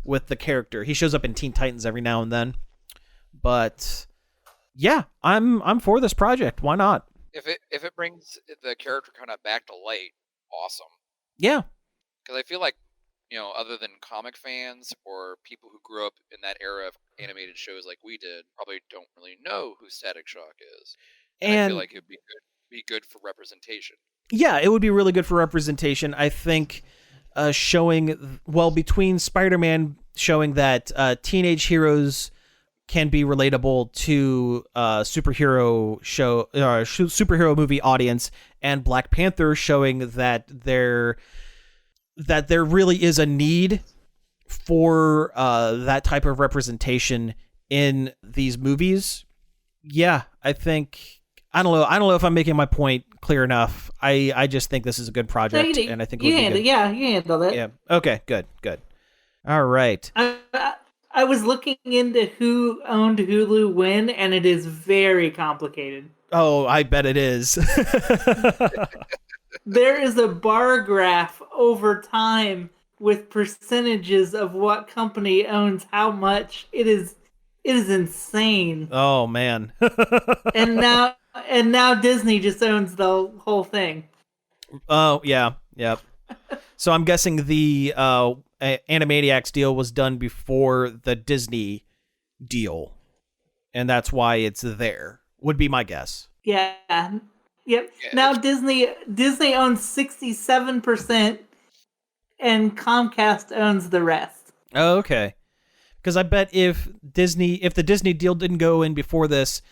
with the character. He shows up in Teen Titans every now and then. But yeah, I'm for this project. Why not? If it brings the character kind of back to light, awesome. Yeah. Because I feel like, other than comic fans or people who grew up in that era of animated shows like we did, probably don't really know who Static Shock is. And I feel like it'd be good for representation. Yeah, it would be really good for representation. I think showing, between Spider-Man showing that teenage heroes can be relatable to superhero movie audience, and Black Panther showing that there really is a need for that type of representation in these movies. Yeah, I don't know if I'm making my point clear enough. I just think this is a good project, and I think you handled it. Yeah. Okay. Good. All right. I was looking into who owned Hulu when, and it is very complicated. Oh, I bet it is. There is a bar graph over time with percentages of what company owns how much. It is insane. Oh man. and now Disney just owns the whole thing. Oh yeah, yep. So I'm guessing the Animaniacs deal was done before the Disney deal, and that's why it's there. Would be my guess. Yeah. Yep. Yeah. Now Disney owns 67%, and Comcast owns the rest. Oh, okay. Because I bet if the Disney deal didn't go in before this,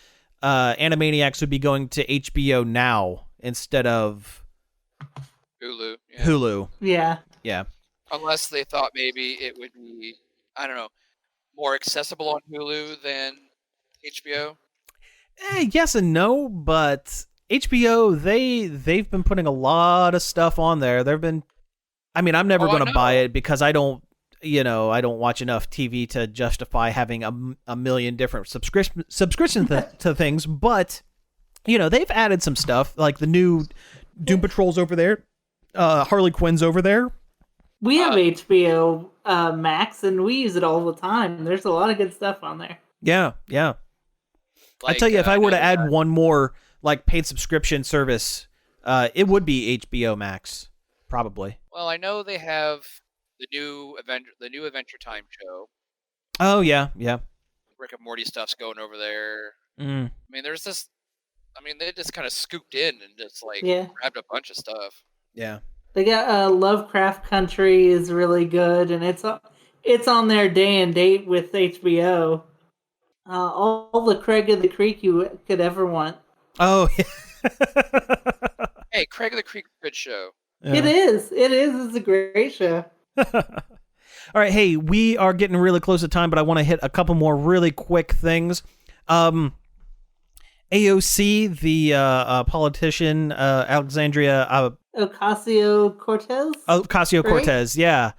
Animaniacs would be going to HBO now instead of Hulu. Yeah. Hulu. Yeah. Unless they thought maybe it would be, I don't know, more accessible on Hulu than HBO. Yes and no, but HBO they've been putting a lot of stuff on there. I'm never going to buy it because I don't watch enough TV to justify having a million different subscription to things, but they've added some stuff like the new Doom Patrol's over there, Harley Quinn's over there. We have HBO Max, and we use it all the time. There's a lot of good stuff on there. Yeah. I tell you, if I were to add one more like paid subscription service, it would be HBO Max, probably. Well, I know they have the new Adventure Time show. Oh yeah. Rick and Morty stuff's going over there. Mm. I mean, they just kind of scooped in and just grabbed a bunch of stuff. Yeah. They got Lovecraft Country is really good, and it's on their day and date with HBO. All the Craig of the Creek you could ever want. Oh yeah. Hey, Craig of the Creek, good show. Yeah. It is. It's a great show. All right, hey, we are getting really close to time, but I want to hit a couple more really quick things. AOC, the politician, Alexandria Ocasio-Cortez? Ocasio-Cortez, yeah.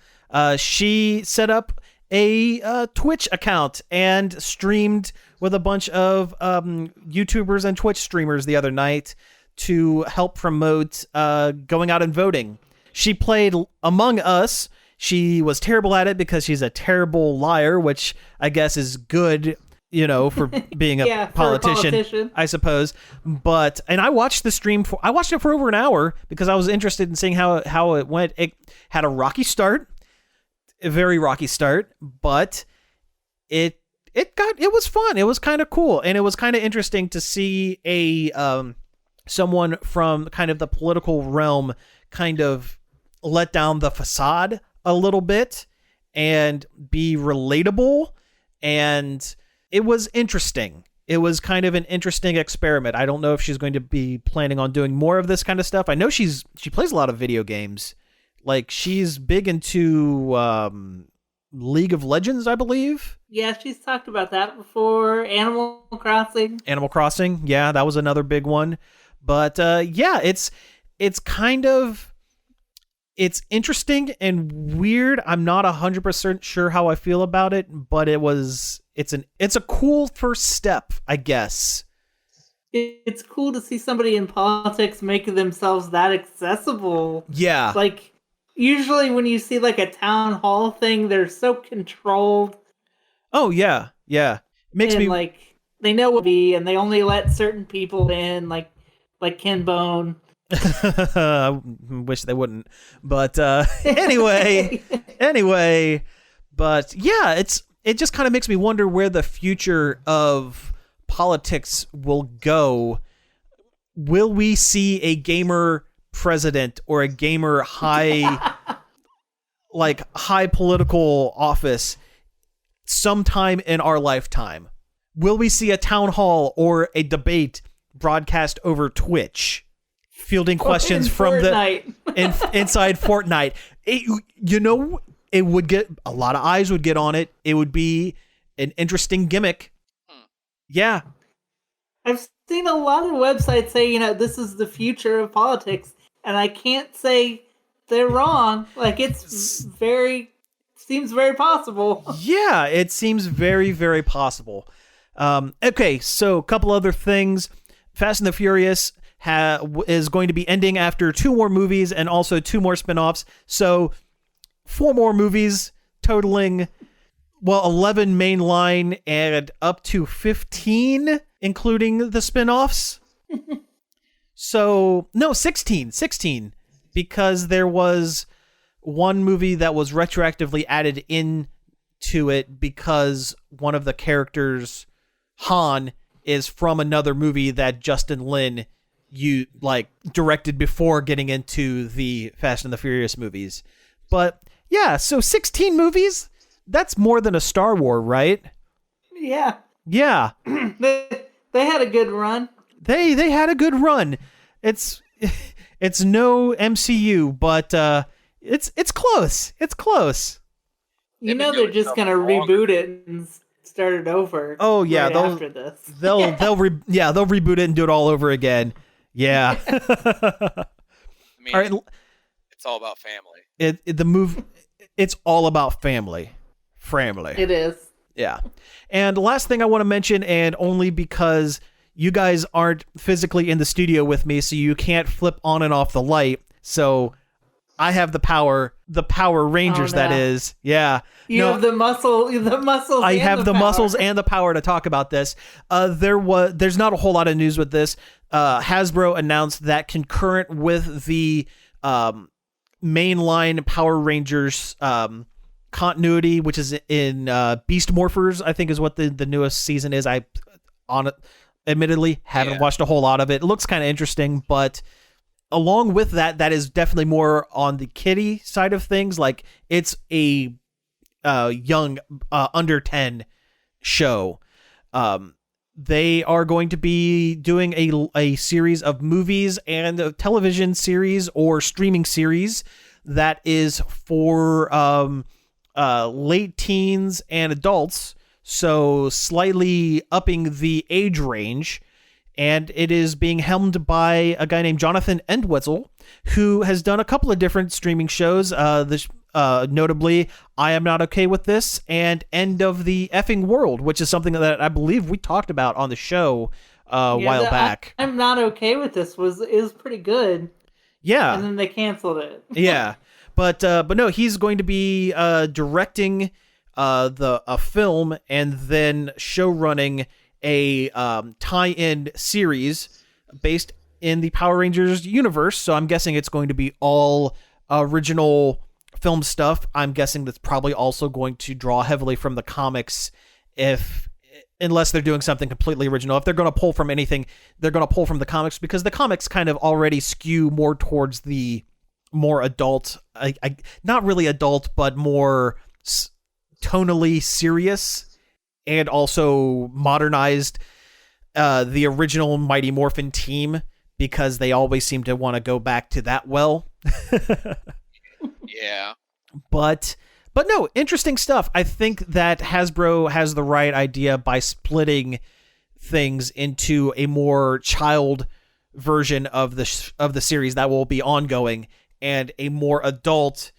She set up a Twitch account and streamed with a bunch of YouTubers and Twitch streamers the other night to help promote going out and voting. She played Among Us. She was terrible at it because she's a terrible liar, which I guess is good, for being a politician, I suppose. And I watched the stream I watched it for over an hour because I was interested in seeing how it went. It had a very rocky start, but it was fun. It was kind of cool, and it was kind of interesting to see someone from kind of the political realm kind of let down the facade a little bit and be relatable, and it was interesting. It was kind of an interesting experiment. I don't know if she's going to be planning on doing more of this kind of stuff. I know she plays a lot of video games. Like, she's big into League of Legends, I believe. Yeah, she's talked about that before. Animal Crossing, yeah, that was another big one. But yeah, it's kind of, it's interesting and weird. I'm not 100% sure how I feel about it, but it's a cool first step, I guess. It's cool to see somebody in politics making themselves that accessible. Yeah. Like, usually when you see like a town hall thing, they're so controlled. Oh yeah. It makes me like, they know what to be, and they only let certain people in, like Ken Bone. I wish they wouldn't, but anyway, but yeah, it just kind of makes me wonder where the future of politics will go. Will we see a gamer president or a gamer high political office sometime in our lifetime? Will we see a town hall or a debate broadcast over Twitch, fielding questions from Fortnite. inside Fortnite? It would get a lot of eyes would get on it. It would be an interesting gimmick. Yeah. I've seen a lot of websites say, this is the future of politics, and I can't say they're wrong. Like, seems very possible. Yeah, it seems very, very possible. Okay, so a couple other things. Fast and the Furious is going to be ending after 2 more movies and also 2 more spinoffs. So 4 more movies totaling, 11 mainline and up to 15, including the spinoffs. So, no, 16, because there was one movie that was retroactively added into it because one of the characters, Hawn, is from another movie that Justin Lin directed before getting into the Fast and the Furious movies. But yeah, so 16 movies, that's more than a Star Wars, right? Yeah. Yeah. They had a good run. They had a good run. It's no MCU, but it's close. It's close. They're just gonna reboot it and start it over. Oh yeah, right after this. They'll reboot it and do it all over again. Yeah. I mean, all right. It's all about family. It's all about family. It is. Yeah. And last thing I want to mention, and only because you guys aren't physically in the studio with me, so you can't flip on and off the light. So I have the Power Rangers. Oh, no. That is. Yeah. You have the muscles. I have the muscles and the power to talk about this. There's not a whole lot of news with this. Hasbro announced that concurrent with the mainline Power Rangers continuity, which is in Beast Morphers, I think is what the newest season is. Admittedly haven't watched a whole lot of it. It looks kind of interesting, but along with that is definitely more on the kiddie side of things. Like, it's a young under 10 show. They are going to be doing a series of movies and a television series or streaming series that is for late teens and adults, so slightly upping the age range. And it is being helmed by a guy named Jonathan Entwistle, who has done a couple of different streaming shows. Notably, I Am Not Okay With This and End of the Effing World, which is something that I believe we talked about on the show a while back. I'm Not Okay With This is pretty good. Yeah. And then they canceled it. Yeah. But no, he's going to be directing a film and then show running a tie-in series based in the Power Rangers universe. So I'm guessing it's going to be all original film stuff. I'm guessing that's probably also going to draw heavily from the comics, unless they're doing something completely original. If they're going to pull from anything, they're going to pull from the comics, because the comics kind of already skew more towards the more adult, not really adult, but more tonally serious, and also modernized the original Mighty Morphin team, because they always seem to want to go back to that well. Yeah. But no, interesting stuff. I think that Hasbro has the right idea by splitting things into a more child version of the series that will be ongoing, and a more adult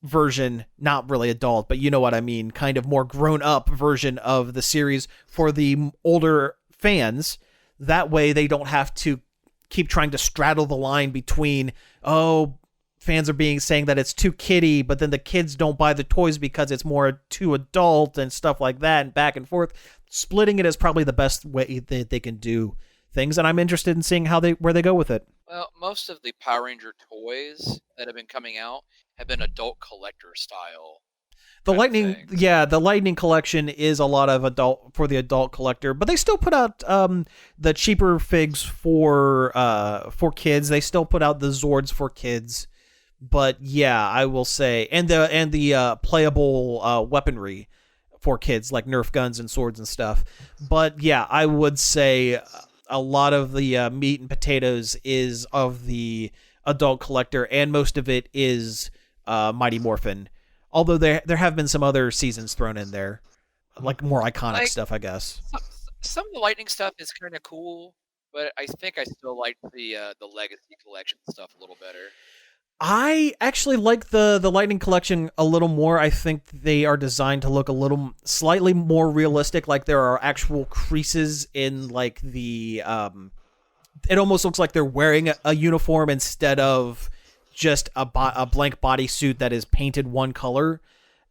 version, not really adult, but you know what I mean, kind of more grown up version of the series for the older fans. That way they don't have to keep trying to straddle the line between, fans are saying that it's too kiddie, but then the kids don't buy the toys because it's more too adult and stuff like that, and back and forth. Splitting it is probably the best way that they can do things, and I'm interested in seeing where they go with it. Well, most of the Power Ranger toys that have been coming out have been adult collector style. The Lightning collection is a lot of the adult collector, but they still put out the cheaper figs for kids. They still put out the Zords for kids. But yeah, I will say, and the playable weaponry for kids, like Nerf guns and swords and stuff. But yeah, I would say a lot of the meat and potatoes is of the adult collector, and most of it is Mighty Morphin. Although there have been some other seasons thrown in there, like more iconic stuff, I guess. Some of the Lightning stuff is kind of cool, but I think I still like the Legacy Collection stuff a little better. I actually like the Lightning Collection a little more. I think they are designed to look a little slightly more realistic. Like there are actual creases in like the it almost looks like they're wearing a uniform instead of just a blank bodysuit that is painted one color.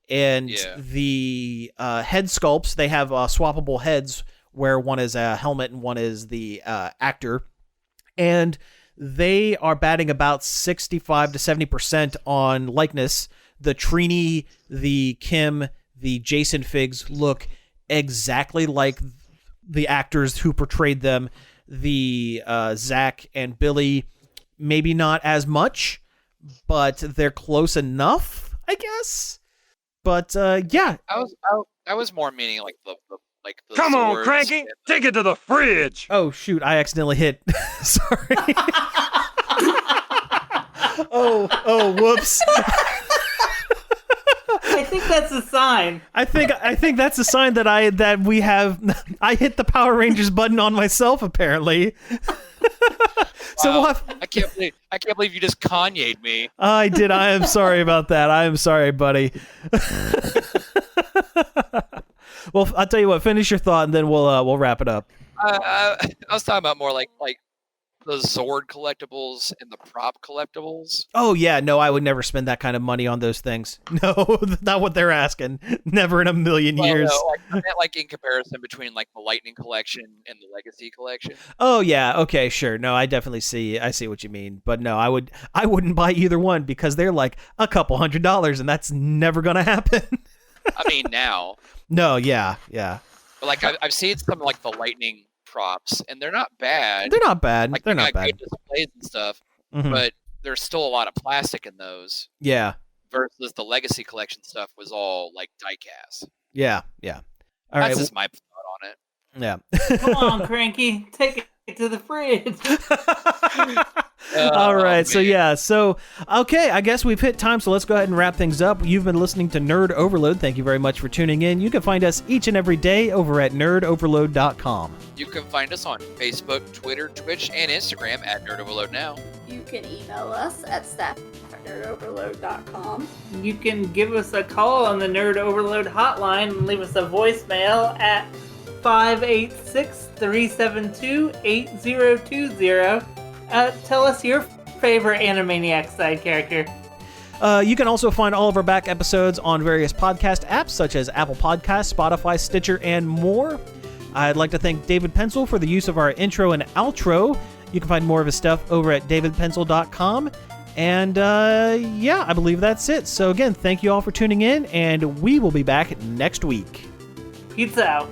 And the head sculpts, they have swappable heads where one is a helmet and one is the actor. And they are batting about 65 to 70% on likeness. The Trini, the Kim, the Jason Figs look exactly like the actors who portrayed them. The Zach and Billy, maybe not as much, but they're close enough, I guess. But yeah, I was more meaning like the Come on, swords Cranky, and take it to the fridge. oh shoot, I accidentally hit. Sorry. oh, whoops. I think that's a sign. I think that's a sign that I hit the Power Rangers button on myself apparently. So Wow. we'll have. I can't believe you just Kanye'd me. I did. I am sorry about that. I am sorry, buddy. Well, I'll tell you what. Finish your thought, and then we'll wrap it up. I was talking about more like the Zord collectibles and the prop collectibles. Oh yeah, no, I would never spend that kind of money on those things. No, not what they're asking. Never in a million years. No, I meant like in comparison between like the Lightning collection and the Legacy collection. Oh yeah, okay, sure. No, I definitely see what you mean. But no, I wouldn't buy either one because they're like a couple $100, and that's never gonna happen. I mean now. No, yeah. But like I've seen some like the Lightning props, and they're not bad. They're not bad. Like, they're they not got bad. good displays and stuff, Mhm. but there's still a lot of plastic in those. Yeah. Versus the Legacy collection stuff was all like die cast. Yeah. All right. That's just my thought on it. Yeah. Come on, Cranky, take it to the fridge. All right, man. so okay, I guess we've hit time, so let's go ahead and wrap things up. You've been listening to Nerd Overload. Thank you very much for tuning in. You can find us each and every day over at nerdoverload.com. You can find us on Facebook, Twitter, Twitch, and Instagram at Nerd Overload Now. You can email us at staff@nerdoverload.com. You can give us a call on the Nerd Overload hotline and leave us a voicemail at 586-372-8020. Tell us your favorite Animaniacs side character. You can also find all of our back episodes on various podcast apps such as Apple Podcasts, Spotify, Stitcher, and more. I'd like to thank David Pencil for the use of our intro and outro. You can find more of his stuff over at davidpencil.com. And yeah, I believe that's it. So again, thank you all for tuning in, and we will be back next week. Pizza out.